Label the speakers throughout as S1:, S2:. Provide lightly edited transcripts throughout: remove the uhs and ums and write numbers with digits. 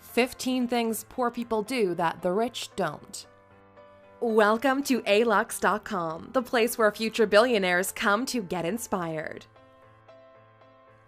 S1: 15 things poor people do that the rich don't. Welcome to alux.com, the place where future billionaires come to get inspired.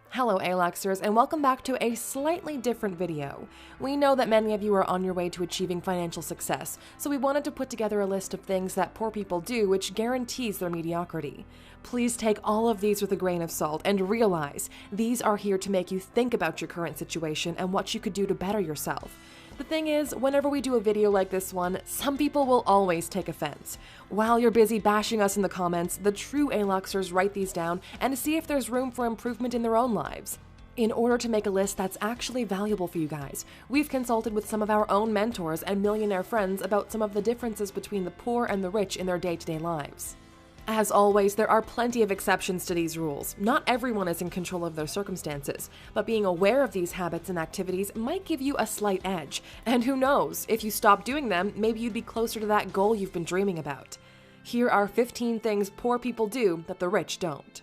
S1: Hello Aluxers, and welcome back to a slightly different video. We know that many of you are on your way to achieving financial success, so we wanted to put together a list of things that poor people do which guarantees their mediocrity. Please take all of these with a grain of salt and realize these are here to make you think about your current situation and what you could do to better yourself. The thing is, whenever we do a video like this one, some people will always take offense. While you're busy bashing us in the comments, the true Aluxers write these down and see if there's room for improvement in their own lives. In order to make a list that's actually valuable for you guys, we've consulted with some of our own mentors and millionaire friends about some of the differences between the poor and the rich in their day-to-day lives. As always, there are plenty of exceptions to these rules. Not everyone is in control of their circumstances, but being aware of these habits and activities might give you a slight edge. And who knows, if you stop doing them, maybe you'd be closer to that goal you've been dreaming about. Here are 15 things poor people do that the rich don't.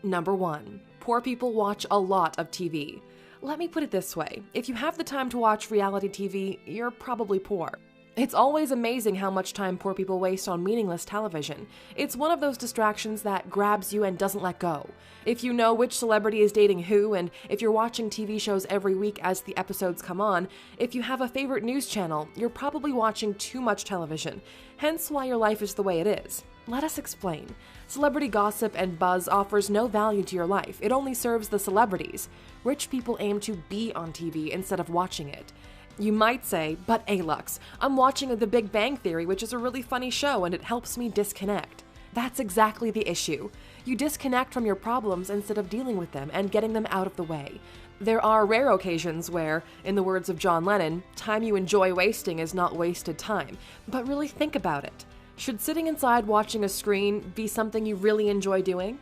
S1: Number 1. Poor people watch a lot of TV. Let me put it this way, if you have the time to watch reality TV, you're probably poor. It's always amazing how much time poor people waste on meaningless television. It's one of those distractions that grabs you and doesn't let go. If you know which celebrity is dating who, and if you're watching TV shows every week as the episodes come on, if you have a favorite news channel, you're probably watching too much television, hence why your life is the way it is. Let us explain. Celebrity gossip and buzz offers no value to your life. It only serves the celebrities. Rich people aim to be on TV instead of watching it. You might say, but Alux, I'm watching The Big Bang Theory, which is a really funny show and it helps me disconnect. That's exactly the issue. You disconnect from your problems instead of dealing with them and getting them out of the way. There are rare occasions where, in the words of John Lennon, time you enjoy wasting is not wasted time. But really think about it. Should sitting inside watching a screen be something you really enjoy doing?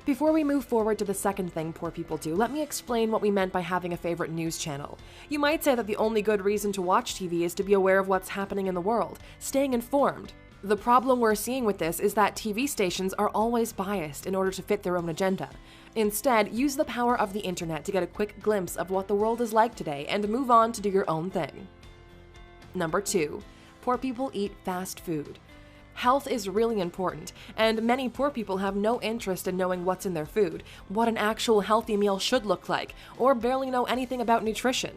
S1: Before we move forward to the second thing poor people do, let me explain what we meant by having a favorite news channel. You might say that the only good reason to watch TV is to be aware of what's happening in the world, staying informed. The problem we're seeing with this is that TV stations are always biased in order to fit their own agenda. Instead, use the power of the internet to get a quick glimpse of what the world is like today and move on to do your own thing. Number 2. Poor people eat fast food. Health is really important, and many poor people have no interest in knowing what's in their food, what an actual healthy meal should look like, or barely know anything about nutrition.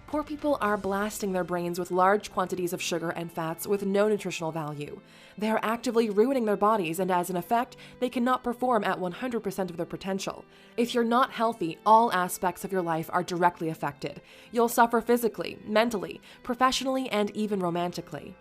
S1: Poor people are blasting their brains with large quantities of sugar and fats with no nutritional value. They are actively ruining their bodies, and as an effect, they cannot perform at 100% of their potential. If you're not healthy, all aspects of your life are directly affected. You'll suffer physically, mentally, professionally, and even romantically.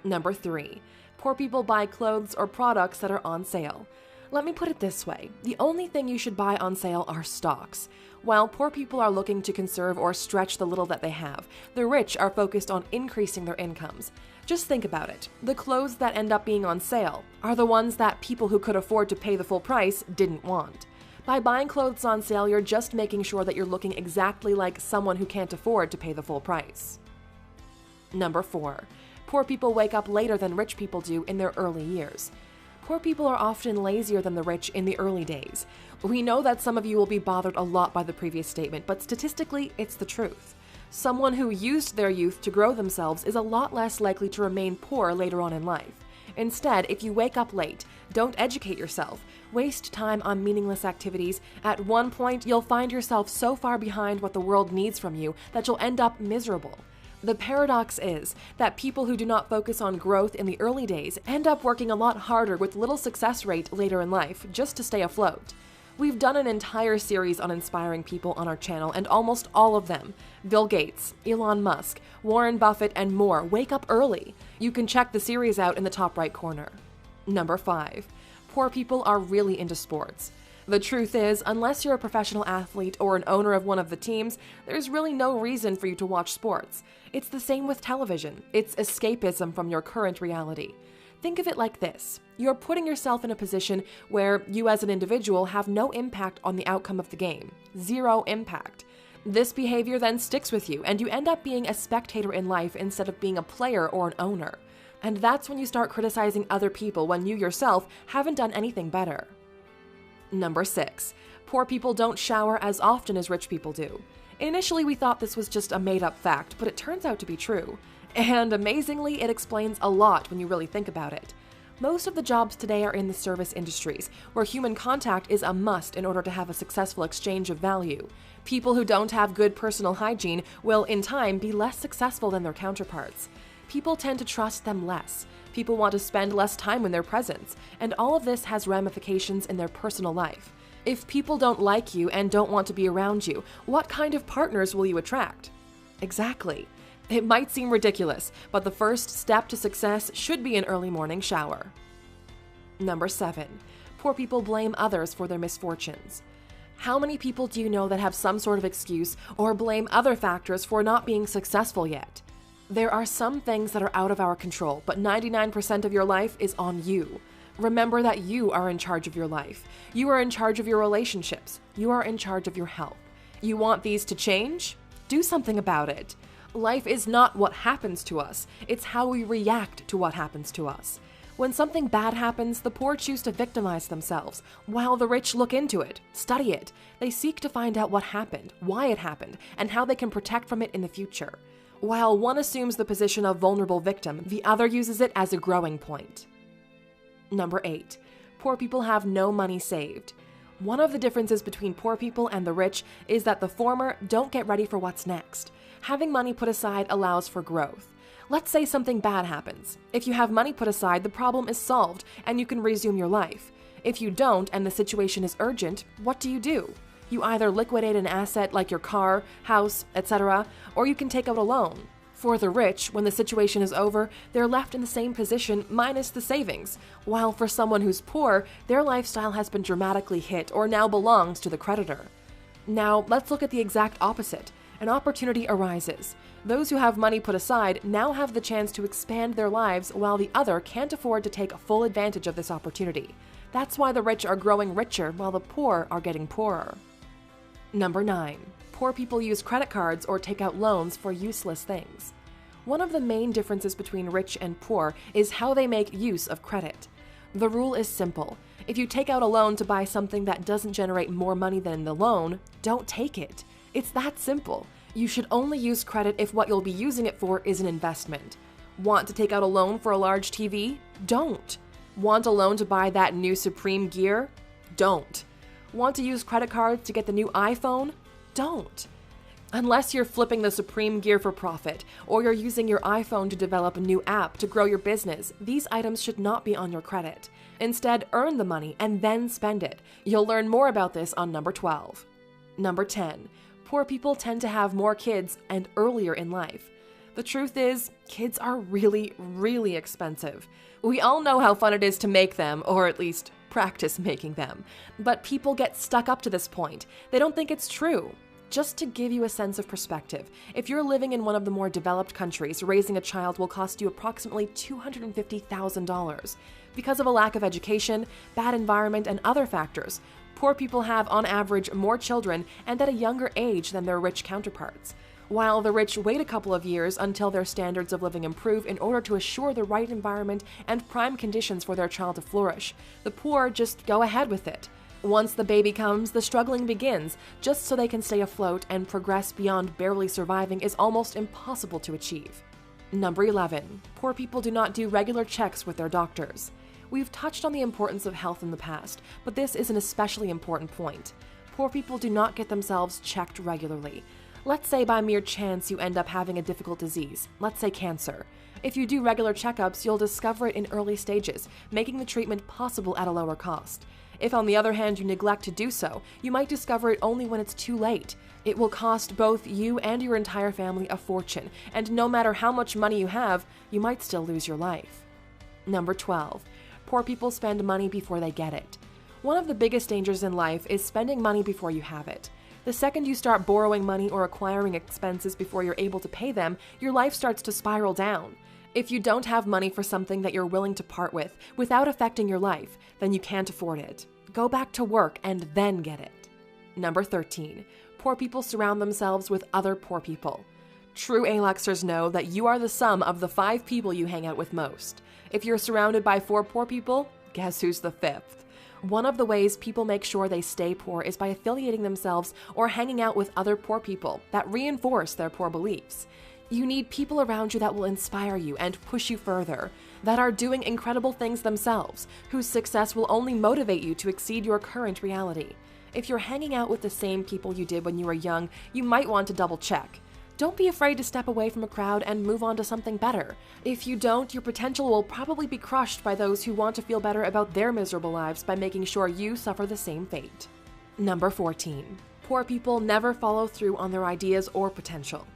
S1: Number 3. Poor people buy clothes or products that are on sale. Let me put it this way, the only thing you should buy on sale are stocks. While poor people are looking to conserve or stretch the little that they have, the rich are focused on increasing their incomes. Just think about it. The clothes that end up being on sale are the ones that people who could afford to pay the full price didn't want. By buying clothes on sale, you're just making sure that you're looking exactly like someone who can't afford to pay the full price. Number 4. Poor people wake up later than rich people do in their early years. Poor people are often lazier than the rich in the early days. We know that some of you will be bothered a lot by the previous statement, but statistically, it's the truth. Someone who used their youth to grow themselves is a lot less likely to remain poor later on in life. Instead, if you wake up late, don't educate yourself, waste time on meaningless activities, at one point you'll find yourself so far behind what the world needs from you that you'll end up miserable. The paradox is that people who do not focus on growth in the early days end up working a lot harder with little success rate later in life just to stay afloat. We've done an entire series on inspiring people on our channel, and almost all of them, Bill Gates, Elon Musk, Warren Buffett, and more, wake up early. You can check the series out in the top right corner. Number 5. Poor people are really into sports. The truth is, unless you're a professional athlete or an owner of one of the teams, there's really no reason for you to watch sports. It's the same with television. It's escapism from your current reality. Think of it like this. You're putting yourself in a position where you as an individual have no impact on the outcome of the game. Zero impact. This behavior then sticks with you, and you end up being a spectator in life instead of being a player or an owner. And that's when you start criticizing other people when you yourself haven't done anything better. Number 6. Poor people don't shower as often as rich people do. Initially, we thought this was just a made-up fact, but it turns out to be true. And amazingly, it explains a lot when you really think about it. Most of the jobs today are in the service industries, where human contact is a must in order to have a successful exchange of value. People who don't have good personal hygiene will, in time, be less successful than their counterparts. People tend to trust them less. People want to spend less time in their presence, and all of this has ramifications in their personal life. If people don't like you and don't want to be around you, what kind of partners will you attract? Exactly. It might seem ridiculous, but the first step to success should be an early morning shower. Number 7. Poor people blame others for their misfortunes. How many people do you know that have some sort of excuse or blame other factors for not being successful yet? There are some things that are out of our control, but 99% of your life is on you. Remember that you are in charge of your life. You are in charge of your relationships. You are in charge of your health. You want these to change? Do something about it. Life is not what happens to us. It's how we react to what happens to us. When something bad happens, the poor choose to victimize themselves, while the rich look into it, study it. They seek to find out what happened, why it happened, and how they can protect from it in the future. While one assumes the position of vulnerable victim, the other uses it as a growing point. Number 8. Poor people have no money saved. One of the differences between poor people and the rich is that the former don't get ready for what's next. Having money put aside allows for growth. Let's say something bad happens. If you have money put aside, the problem is solved and you can resume your life. If you don't and the situation is urgent, what do? You either liquidate an asset like your car, house, etc., or you can take out a loan. For the rich, when the situation is over, they're left in the same position minus the savings, while for someone who's poor, their lifestyle has been dramatically hit or now belongs to the creditor. Now, let's look at the exact opposite. An opportunity arises. Those who have money put aside now have the chance to expand their lives while the other can't afford to take full advantage of this opportunity. That's why the rich are growing richer while the poor are getting poorer. Number 9. Poor people use credit cards or take out loans for useless things. One of the main differences between rich and poor is how they make use of credit. The rule is simple. If you take out a loan to buy something that doesn't generate more money than the loan, don't take it. It's that simple. You should only use credit if what you'll be using it for is an investment. Want to take out a loan for a large TV? Don't. Want a loan to buy that new Supreme gear? Don't. Want to use credit cards to get the new iPhone? Don't. Unless you're flipping the Supreme gear for profit, or you're using your iPhone to develop a new app to grow your business, these items should not be on your credit. Instead, earn the money and then spend it. You'll learn more about this on number 12. Number 10. Poor people tend to have more kids and earlier in life. The truth is, kids are really, really expensive. We all know how fun it is to make them, or at least practice making them. But people get stuck up to this point. They don't think it's true. Just to give you a sense of perspective, if you're living in one of the more developed countries, raising a child will cost you approximately $250,000. Because of a lack of education, bad environment, and other factors, poor people have, on average, more children and at a younger age than their rich counterparts. While the rich wait a couple of years until their standards of living improve in order to assure the right environment and prime conditions for their child to flourish, the poor just go ahead with it. Once the baby comes, the struggling begins. Just so they can stay afloat and progress beyond barely surviving is almost impossible to achieve. Number 11. Poor people do not do regular checks with their doctors. We've touched on the importance of health in the past, but this is an especially important point. Poor people do not get themselves checked regularly. Let's say by mere chance you end up having a difficult disease, let's say cancer. If you do regular checkups, you'll discover it in early stages, making the treatment possible at a lower cost. If, on the other hand, you neglect to do so, you might discover it only when it's too late. It will cost both you and your entire family a fortune, and no matter how much money you have, you might still lose your life. Number 12. Poor people spend money before they get it. One of the biggest dangers in life is spending money before you have it. The second you start borrowing money or acquiring expenses before you're able to pay them, your life starts to spiral down. If you don't have money for something that you're willing to part with without affecting your life, then you can't afford it. Go back to work and then get it. Number 13. Poor people surround themselves with other poor people. True A-Luxers know that you are the sum of the 5 people you hang out with most. If you're surrounded by 4 poor people, guess who's the 5th? One of the ways people make sure they stay poor is by affiliating themselves or hanging out with other poor people that reinforce their poor beliefs. You need people around you that will inspire you and push you further, that are doing incredible things themselves, whose success will only motivate you to exceed your current reality. If you're hanging out with the same people you did when you were young, you might want to double check. Don't be afraid to step away from a crowd and move on to something better. If you don't, your potential will probably be crushed by those who want to feel better about their miserable lives by making sure you suffer the same fate. Number 14. Poor people never follow through on their ideas or potential.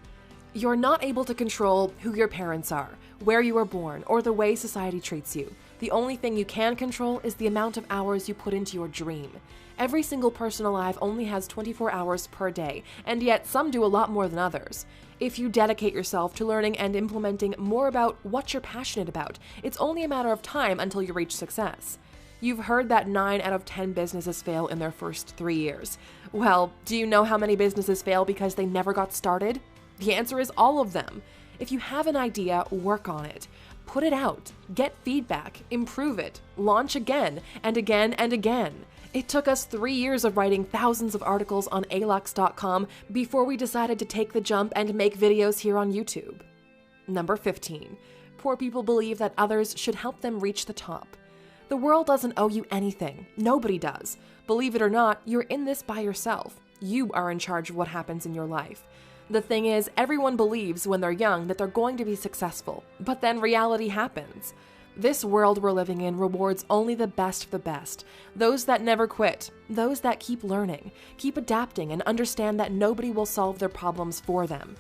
S1: You're not able to control who your parents are, where you were born, or the way society treats you. The only thing you can control is the amount of hours you put into your dream. Every single person alive only has 24 hours per day, and yet some do a lot more than others. If you dedicate yourself to learning and implementing more about what you're passionate about, it's only a matter of time until you reach success. You've heard that 9 out of 10 businesses fail in their first 3 years. Well, do you know how many businesses fail because they never got started? The answer is all of them. If you have an idea, work on it. Put it out, get feedback, improve it, launch again and again and again. It took us 3 years of writing thousands of articles on alux.com before we decided to take the jump and make videos here on YouTube. Number 15. Poor people believe that others should help them reach the top. The world doesn't owe you anything. Nobody does. Believe it or not, you're in this by yourself. You are in charge of what happens in your life. The thing is, everyone believes when they're young that they're going to be successful, but then reality happens. This world we're living in rewards only the best of the best, those that never quit, those that keep learning, keep adapting, and understand that nobody will solve their problems for them.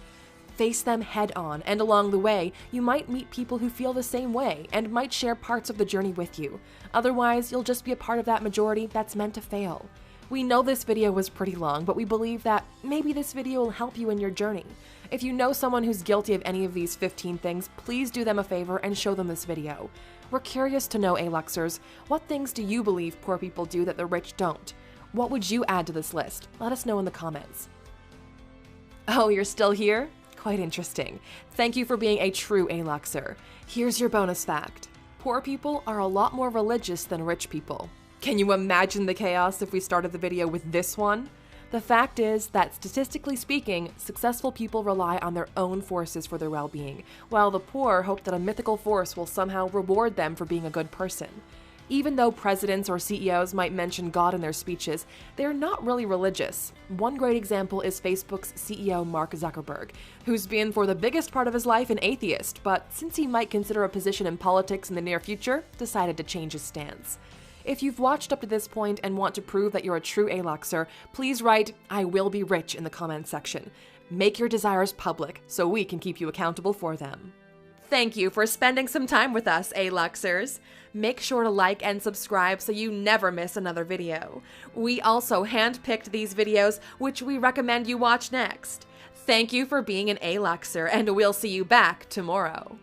S1: Face them head on, and along the way, you might meet people who feel the same way and might share parts of the journey with you. Otherwise, you'll just be a part of that majority that's meant to fail. We know this video was pretty long, but we believe that maybe this video will help you in your journey. If you know someone who's guilty of any of these 15 things, please do them a favor and show them this video. We're curious to know, Aluxers, what things do you believe poor people do that the rich don't? What would you add to this list? Let us know in the comments. Oh, you're still here? Quite interesting. Thank you for being a true Aluxer. Here's your bonus fact. Poor people are a lot more religious than rich people. Can you imagine the chaos if we started the video with this one? The fact is that, statistically speaking, successful people rely on their own forces for their well-being, while the poor hope that a mythical force will somehow reward them for being a good person. Even though presidents or CEOs might mention God in their speeches, they're not really religious. One great example is Facebook's CEO Mark Zuckerberg, who's been for the biggest part of his life an atheist, but since he might consider a position in politics in the near future, decided to change his stance. If you've watched up to this point and want to prove that you're a true Aluxer, please write, "I will be rich" in the comments section. Make your desires public so we can keep you accountable for them. Thank you for spending some time with us, Aluxers. Make sure to like and subscribe so you never miss another video. We also handpicked these videos, which we recommend you watch next. Thank you for being an Aluxer, and we'll see you back tomorrow.